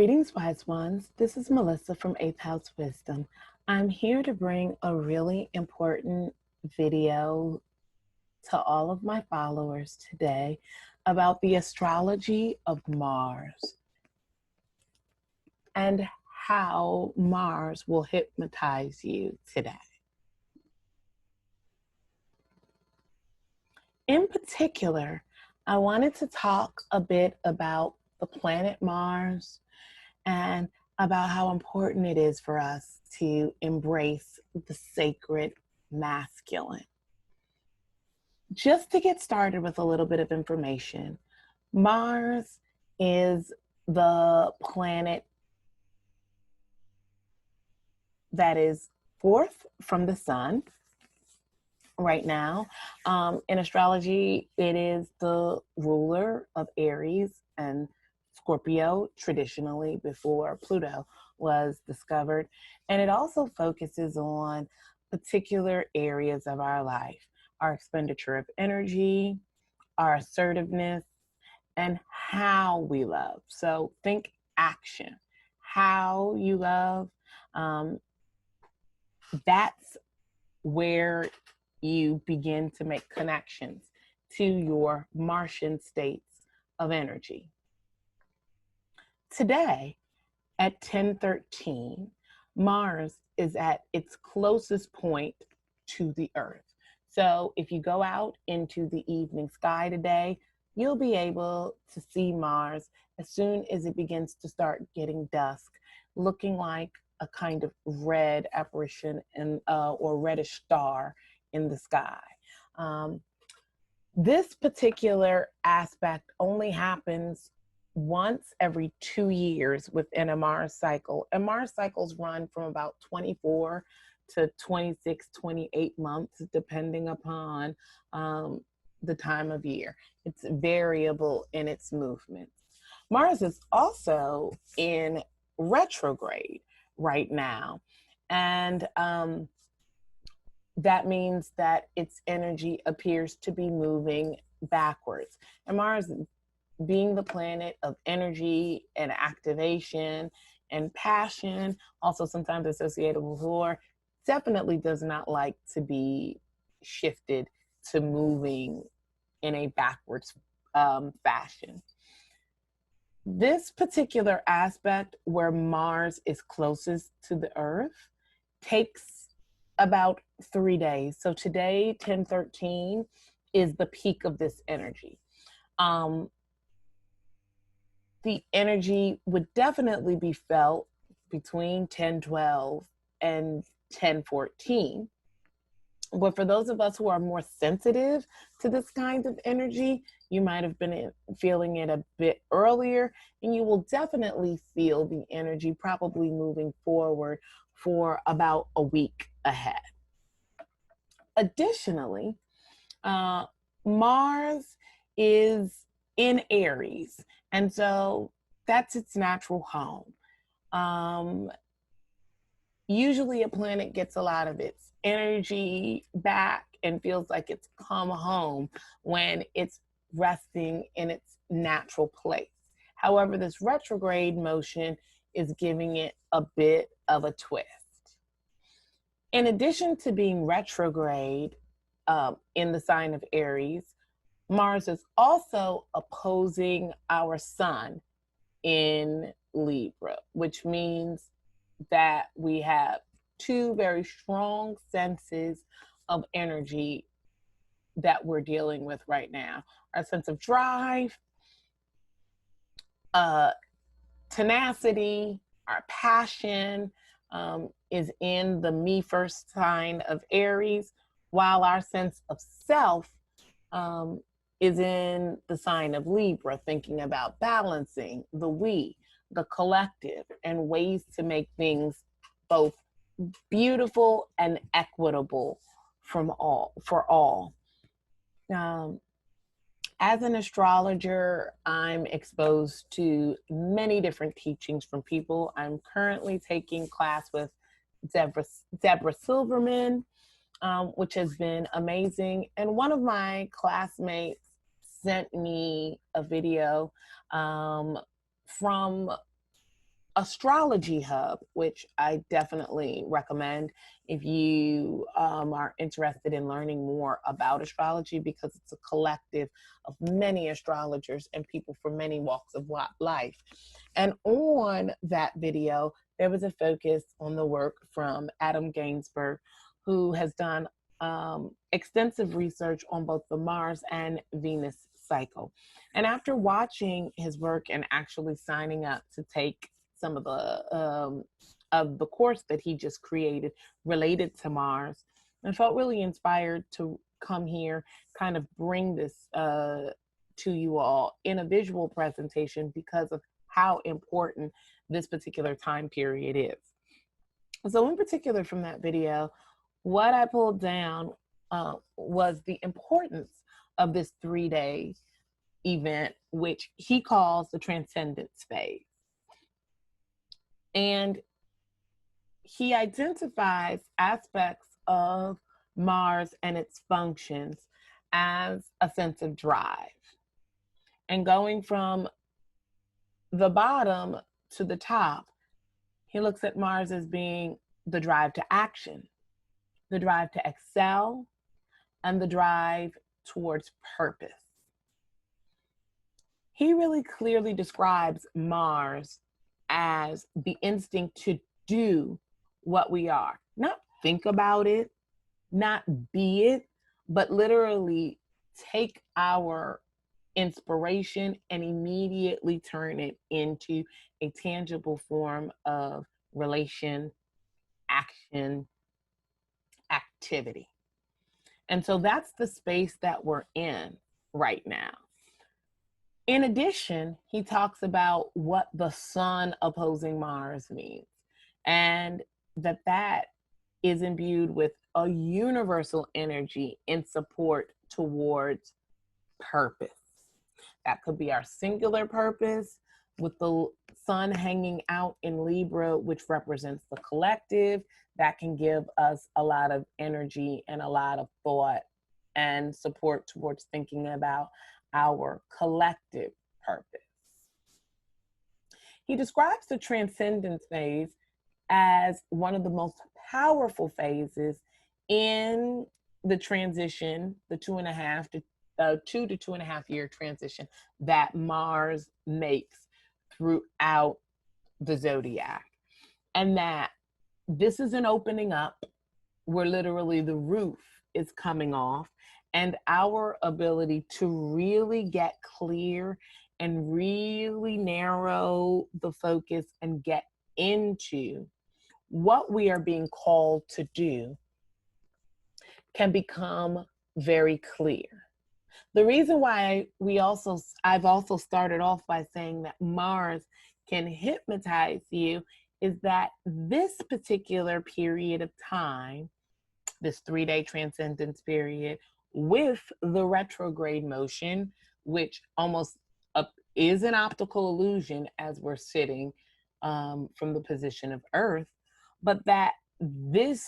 Greetings, wise ones. This is Melissa from 8th House Wisdom. I'm here to bring a really important video to all of my followers today about the astrology of Mars and how Mars will hypnotize you today. In particular, I wanted to talk a bit about the planet Mars and about how important it is for us to embrace the sacred masculine. Just to get started with a little bit of information, Mars is the planet that is fourth from the sun right now. In astrology, it is the ruler of Aries and Scorpio, traditionally before Pluto was discovered. And it also focuses on particular areas of our life, our expenditure of energy, our assertiveness, and how we love. So think action, how you love. That's where you begin to make connections to your Martian states of energy. Today, at 10:13, Mars is at its closest point to the Earth. So if you go out into the evening sky today, you'll be able to see Mars as soon as it begins to start getting dusk, looking like a kind of red apparition or reddish star in the sky. This particular aspect only happens once every 2 years within a Mars cycle. And Mars cycles run from about 24 to 26, 28 months, depending upon the time of year. It's variable in its movements. Mars is also in retrograde right now. And that means that its energy appears to be moving backwards. And Mars, being the planet of energy and activation and passion, also sometimes associated with war, definitely does not like to be shifted to moving in a backwards fashion. This particular aspect where Mars is closest to the Earth takes about 3 days. So today, 10:13, is the peak of this energy. The energy would definitely be felt between 10:12 and 10:14. But for those of us who are more sensitive to this kind of energy, you might have been feeling it a bit earlier, and you will definitely feel the energy probably moving forward for about a week ahead. Additionally, Mars is in Aries, and so that's its natural home. Usually a planet gets a lot of its energy back and feels like it's come home when it's resting in its natural place. However, this retrograde motion is giving it a bit of a twist. In addition to being retrograde in the sign of Aries, Mars is also opposing our sun in Libra, which means that we have two very strong senses of energy that we're dealing with right now. Our sense of drive, tenacity, our passion is in the me first sign of Aries, while our sense of self is in the sign of Libra, thinking about balancing the we, the collective, and ways to make things both beautiful and equitable for all. As an astrologer, I'm exposed to many different teachings from people. I'm currently taking class with Deborah Silverman, which has been amazing. And one of my classmates sent me a video from Astrology Hub, which I definitely recommend if you are interested in learning more about astrology, because it's a collective of many astrologers and people from many walks of life. And on that video, there was a focus on the work from Adam Gainsburg, who has done extensive research on both the Mars and Venus cycle. And after watching his work and actually signing up to take some of the course that he just created related to Mars, I felt really inspired to come here, kind of bring this to you all in a visual presentation because of how important this particular time period is. So in particular from that video, what I pulled down was the importance of this 3-day event, which he calls the Transcendence Phase. And he identifies aspects of Mars and its functions as a sense of drive. And going from the bottom to the top, he looks at Mars as being the drive to action, the drive to excel, and the drive towards purpose. He really clearly describes Mars as the instinct to do what we are, not think about it, not be it, but literally take our inspiration and immediately turn it into a tangible form of relation, action, activity. And so that's the space that we're in right now. In addition, he talks about what the sun opposing Mars means, and that is imbued with a universal energy in support towards purpose. That could be our singular purpose, with the sun hanging out in Libra, which represents the collective. That can give us a lot of energy and a lot of thought and support towards thinking about our collective purpose. He describes the Transcendence Phase as one of the most powerful phases in the transition, the 2 to 2.5 year transition that Mars makes throughout the zodiac. And that this is an opening up where literally the roof is coming off, and our ability to really get clear and really narrow the focus and get into what we are being called to do can become very clear. The reason why I've also started off by saying that Mars can hypnotize you is that this particular period of time, this 3-day transcendence period, with the retrograde motion, which almost is an optical illusion as we're sitting from the position of Earth, but that this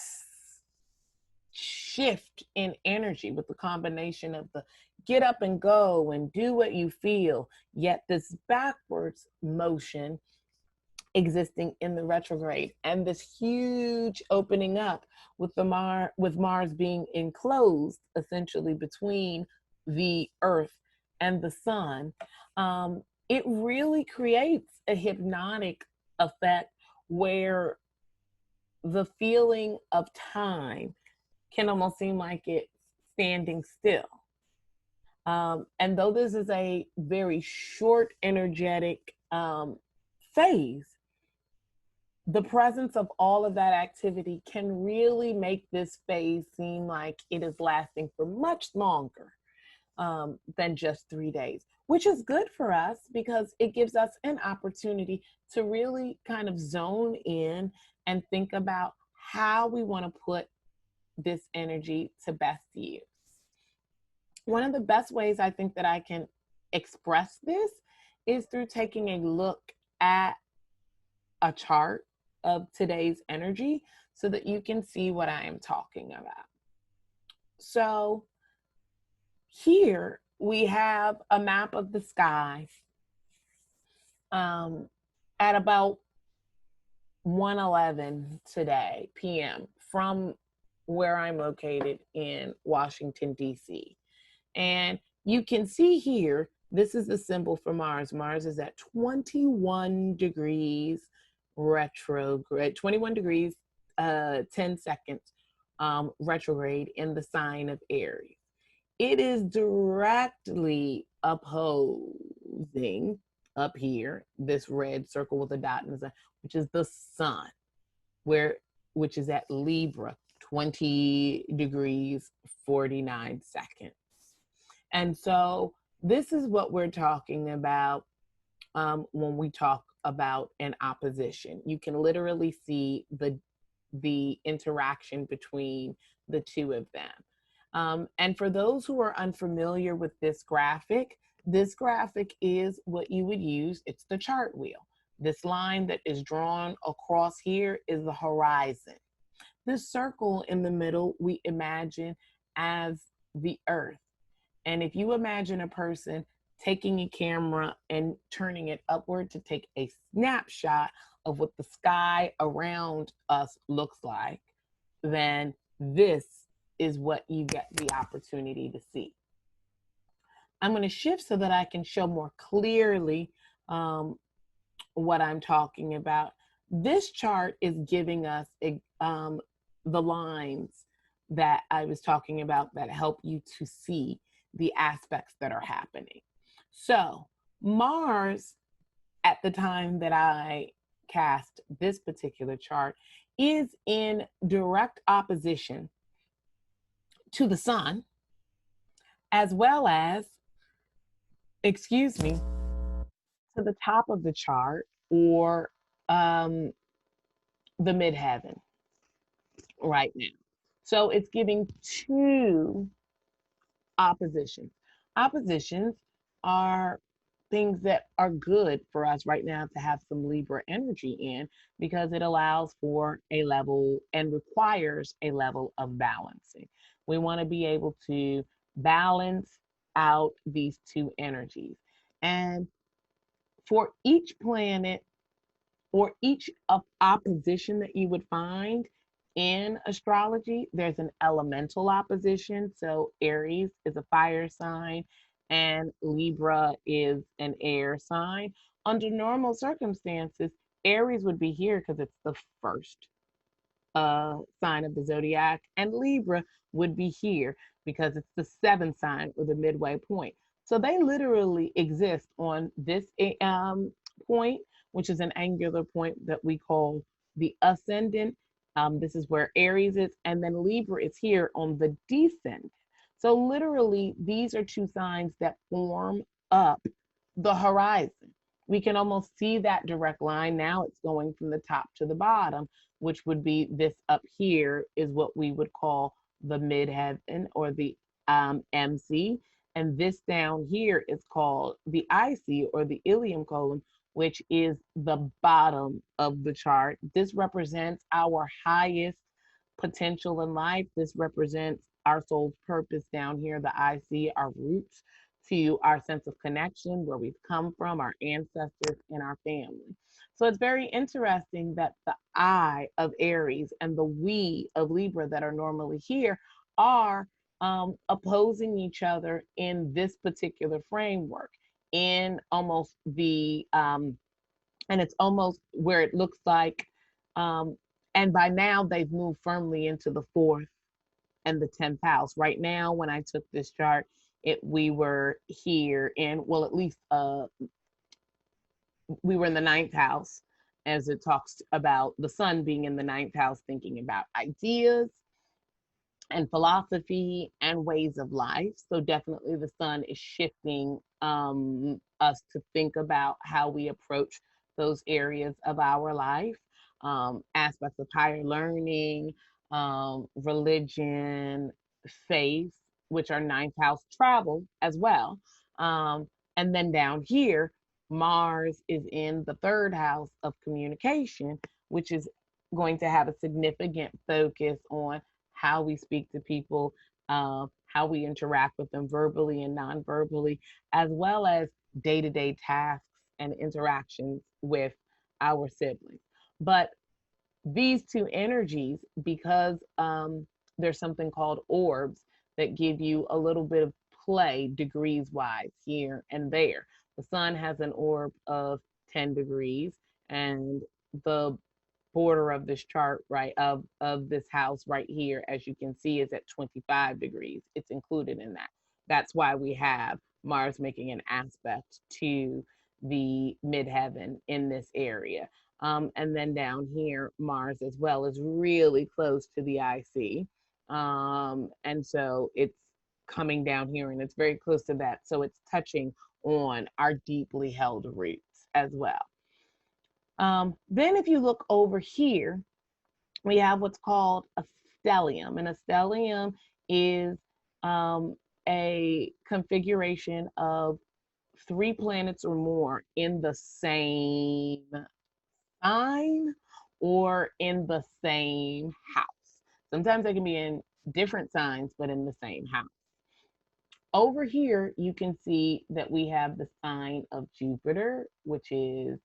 shift in energy with the combination of the get up and go and do what you feel, yet this backwards motion existing in the retrograde, and this huge opening up with Mars being enclosed essentially between the Earth and the Sun, it really creates a hypnotic effect where the feeling of time can almost seem like it's standing still. And though this is a very short energetic phase, the presence of all of that activity can really make this phase seem like it is lasting for much longer than just 3 days, which is good for us because it gives us an opportunity to really kind of zone in and think about how we want to put this energy to best use. One of the best ways I think that I can express this is through taking a look at a chart of today's energy so that you can see what I am talking about. So here we have a map of the sky at about 1:11 today p.m. from where I'm located in Washington, D.C. And you can see here, this is the symbol for Mars. Mars is at 21 degrees retrograde, 21 degrees, 10 seconds retrograde in the sign of Aries. It is directly opposing up here, this red circle with a dot in the sun, which is the sun, which is at Libra, 20 degrees, 49 seconds. And so this is what we're talking about when we talk about an opposition. You can literally see the interaction between the two of them. And for those who are unfamiliar with this graphic is what you would use. It's the chart wheel. This line that is drawn across here is the horizon. This circle in the middle, we imagine as the earth. And if you imagine a person taking a camera and turning it upward to take a snapshot of what the sky around us looks like, then this is what you get the opportunity to see. I'm going to shift so that I can show more clearly what I'm talking about. This chart is giving us the lines that I was talking about that help you to see the aspects that are happening. So Mars, at the time that I cast this particular chart, is in direct opposition to the sun, as well as, to the top of the chart, or the midheaven right now. So it's giving two oppositions. Oppositions are things that are good for us right now to have some Libra energy in, because it allows for a level and requires a level of balancing. We want to be able to balance out these two energies. And for each planet or each opposition that you would find in astrology, there's an elemental opposition. So Aries is a fire sign and Libra is an air sign. Under normal circumstances, Aries would be here because it's the first sign of the zodiac, and Libra would be here because it's the seventh sign or the midway point. So they literally exist on this point, which is an angular point that we call the ascendant. This is where Aries is, and then Libra is here on the descendant. So literally, these are two signs that form up the horizon. We can almost see that direct line. Now it's going from the top to the bottom, which would be this up here is what we would call the midheaven or the MC. And this down here is called the IC or the ilium column, which is the bottom of the chart. This represents our highest potential in life. This represents our soul's purpose down here, the IC, our roots to our sense of connection, where we've come from, our ancestors, and our family. So it's very interesting that the I of Aries and the we of Libra that are normally here are opposing each other in this particular framework, in almost the, and it's almost where it looks like, and by now they've moved firmly into the fourth and the 10th house. Right now, when I took this chart, we were here in, well, at least we were in the ninth house, as it talks about the sun being in the ninth house, thinking about ideas and philosophy and ways of life. So definitely the sun is shifting us to think about how we approach those areas of our life, aspects of higher learning, religion, faith, which are ninth house travel as well. And then down here, Mars is in the third house of communication, which is going to have a significant focus on how we speak to people, how we interact with them verbally and non-verbally, as well as day-to-day tasks and interactions with our siblings. But these two energies, because there's something called orbs that give you a little bit of play degrees wise here and there. The sun has an orb of 10 degrees, and the border of this chart, right, of this house right here, as you can see, is at 25 degrees. It's included in that. That's why we have Mars making an aspect to the midheaven in this area. And then down here, Mars as well is really close to the IC. And so it's coming down here and it's very close to that. So it's touching on our deeply held roots as well. Then if you look over here, we have what's called a stellium. And a stellium is a configuration of 3 planets or more in the same sign or in the same house. Sometimes they can be in different signs, but in the same house. Over here, you can see that we have the sign of Jupiter, which is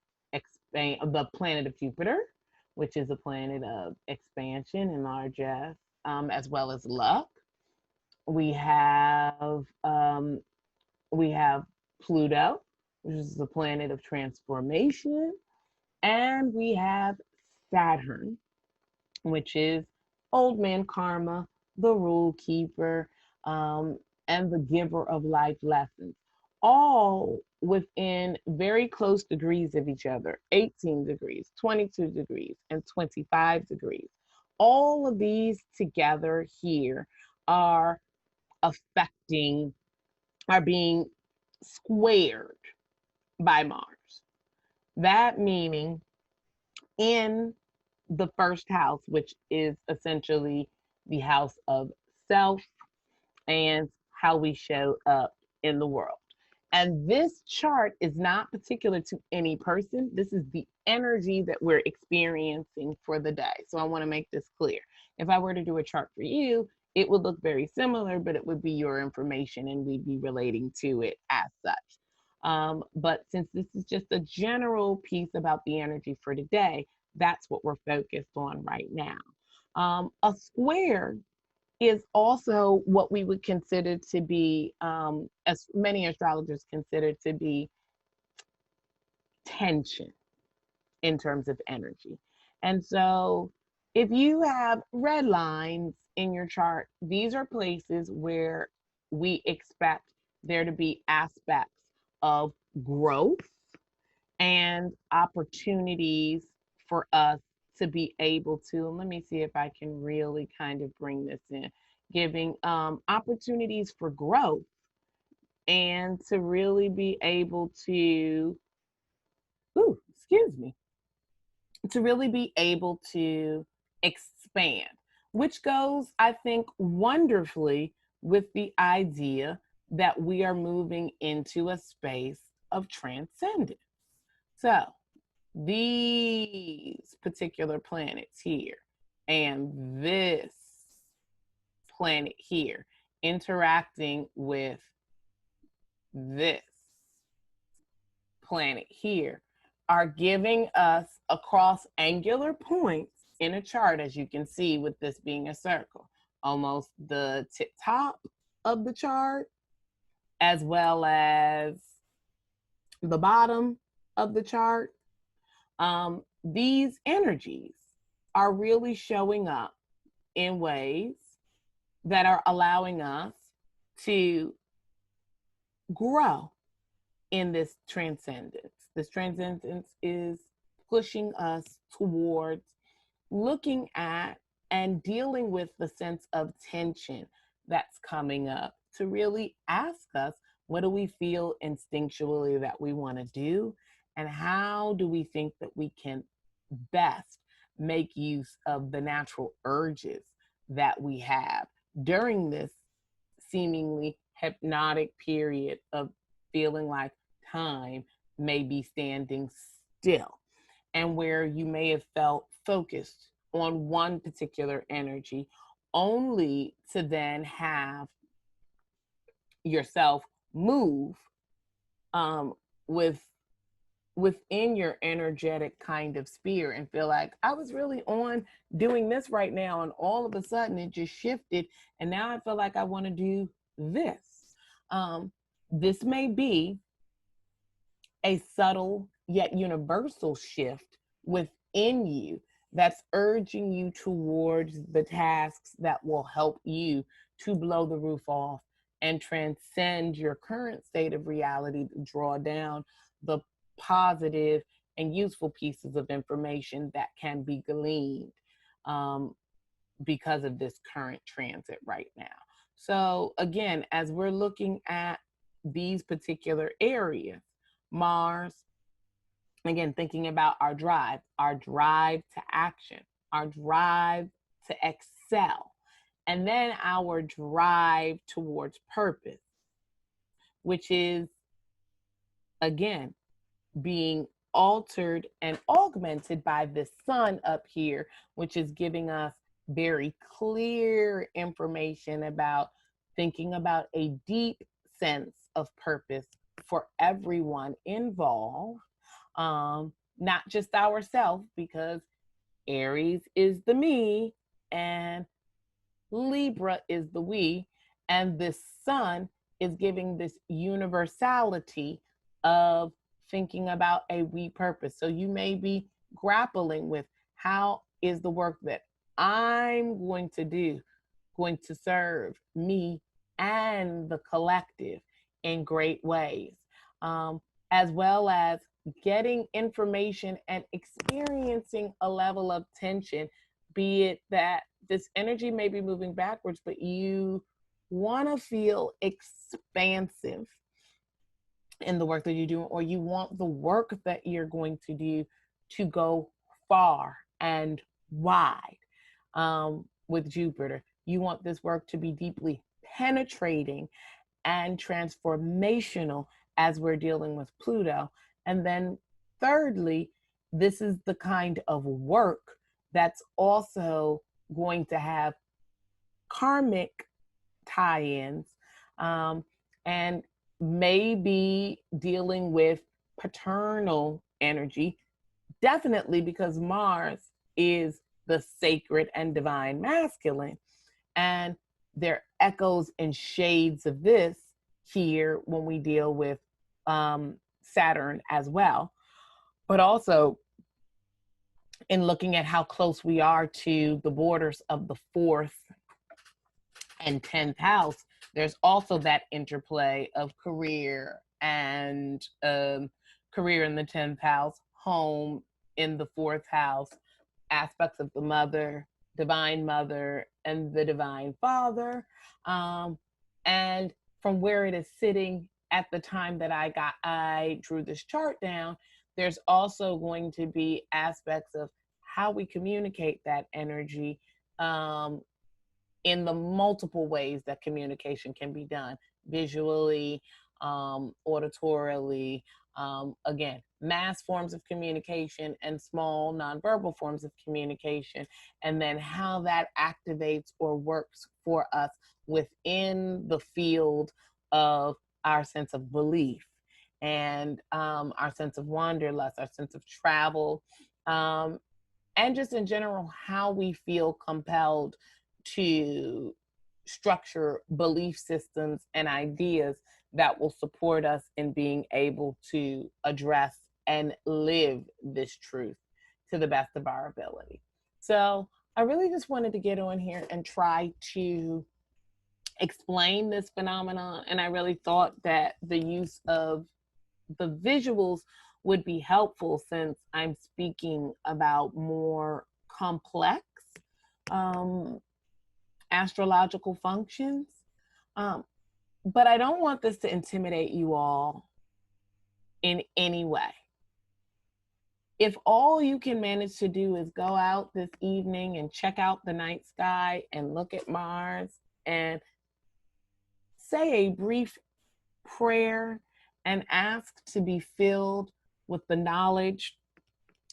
the planet of Jupiter, which is a planet of expansion and largesse, as well as luck. We have Pluto, which is the planet of transformation, and we have Saturn, which is old man karma, the rule keeper, and the giver of life lessons, all within very close degrees of each other, 18 degrees, 22 degrees, and 25 degrees. All of these together here are affecting, are being squared by Mars. That meaning in the first house, which is essentially the house of self and how we show up in the world. And this chart is not particular to any person. This is the energy that we're experiencing for the day. So I want to make this clear. If I were to do a chart for you, it would look very similar, but it would be your information and we'd be relating to it as such. But since this is just a general piece about the energy for today, that's what we're focused on right now. A square is also what we would consider to be, as many astrologers consider to be, tension in terms of energy. And so if you have red lines in your chart, these are places where we expect there to be aspects of growth and opportunities for us to be able to, let me see if I can really kind of bring this in, giving opportunities for growth and to really be able to, excuse me, to really be able to expand, which goes, I think, wonderfully with the idea that we are moving into a space of transcendence. So these particular planets here and this planet here interacting with this planet here are giving us across angular points in a chart, as you can see with this being a circle, almost the tip top of the chart, as well as the bottom of the chart. These energies are really showing up in ways that are allowing us to grow in this transcendence. This transcendence is pushing us towards looking at and dealing with the sense of tension that's coming up to really ask us, what do we feel instinctually that we want to do? And how do we think that we can best make use of the natural urges that we have during this seemingly hypnotic period of feeling like time may be standing still, and where you may have felt focused on one particular energy only to then have yourself move with within your energetic kind of sphere and feel like I was really on doing this right now, and all of a sudden it just shifted, and now I feel like I want to do this. This may be a subtle yet universal shift within you that's urging you towards the tasks that will help you to blow the roof off and transcend your current state of reality, to draw down the positive and useful pieces of information that can be gleaned because of this current transit right now. So again, as we're looking at these particular areas, Mars, again, thinking about our drive to action, our drive to excel, and then our drive towards purpose, which is, again, being altered and augmented by the sun up here, which is giving us very clear information about thinking about a deep sense of purpose for everyone involved, not just ourselves, because Aries is the me and Libra is the we, and the sun is giving this universality of thinking about a we purpose. So you may be grappling with, how is the work that I'm going to do going to serve me and the collective in great ways, as well as getting information and experiencing a level of tension, be it that this energy may be moving backwards, but you want to feel expansive in the work that you're doing, or you want the work that you're going to do to go far and wide. With Jupiter, you want this work to be deeply penetrating and transformational as we're dealing with Pluto. And then thirdly, this is the kind of work that's also going to have karmic tie-ins, and maybe dealing with paternal energy, definitely because Mars is the sacred and divine masculine. And there are echoes and shades of this here when we deal with Saturn as well. But also in looking at how close we are to the borders of the 4th and 10th house, there's also that interplay of career and career in the 10th house, home in the 4th house, aspects of the mother, divine mother, and the divine father. And from where it is sitting at the time that I drew this chart down, there's also going to be aspects of how we communicate that energy in the multiple ways that communication can be done: visually, auditorily, again, mass forms of communication and small nonverbal forms of communication, and then how that activates or works for us within the field of our sense of belief and our sense of wanderlust, our sense of travel, and just in general, how we feel compelled to structure belief systems and ideas that will support us in being able to address and live this truth to the best of our ability. So I really just wanted to get on here and try to explain this phenomenon, and I really thought that the use of the visuals would be helpful, since I'm speaking about more complex astrological functions. But I don't want this to intimidate you all in any way. If all you can manage to do is go out this evening and check out the night sky and look at Mars and say a brief prayer and ask to be filled with the knowledge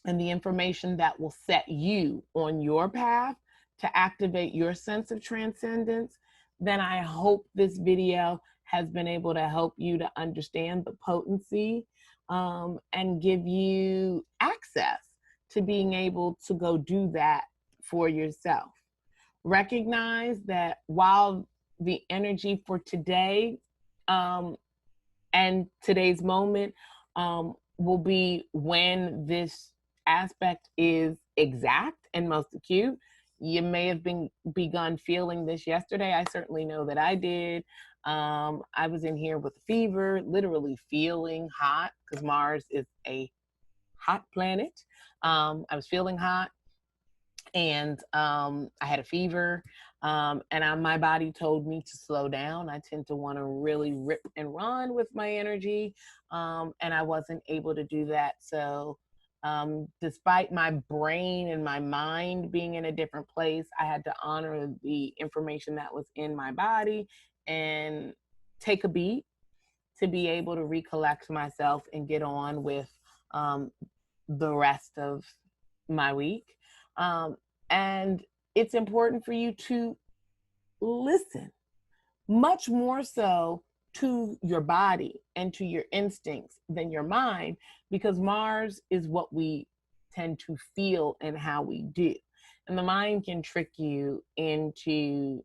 and the information that will set you on your path to activate your sense of transcendence, then I hope this video has been able to help you to understand the potency and give you access to being able to go do that for yourself. Recognize that while the energy for today and today's moment will be when this aspect is exact and most acute. You may have begun feeling this yesterday. I certainly know that I did. I was in here with a fever, literally feeling hot because Mars is a hot planet. I was feeling hot and I had a fever. My body told me to slow down. I tend to want to really rip and run with my energy, and I wasn't able to do that. So, despite my brain and my mind being in a different place, I had to honor the information that was in my body and take a beat to be able to recollect myself and get on with the rest of my week. And it's important for you to listen much more so to your body and to your instincts than your mind, because Mars is what we tend to feel and how we do. And the mind can trick you into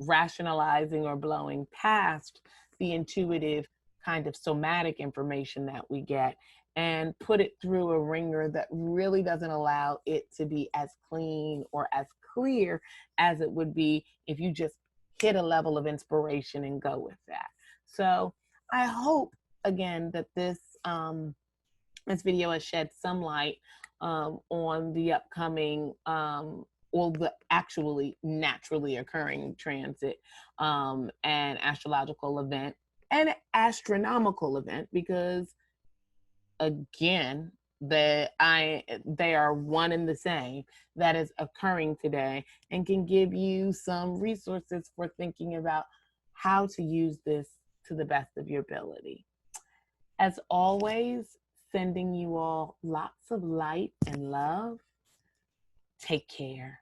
rationalizing or blowing past the intuitive kind of somatic information that we get and put it through a ringer that really doesn't allow it to be as clean or as clear as it would be if you just hit a level of inspiration and go with that. So I hope, again, that this video has shed some light on the upcoming or the actually naturally occurring transit and astrological event and astronomical event, because again, they are one and the same, that is occurring today, and can give you some resources for thinking about how to use this to the best of your ability. As always, sending you all lots of light and love. Take care.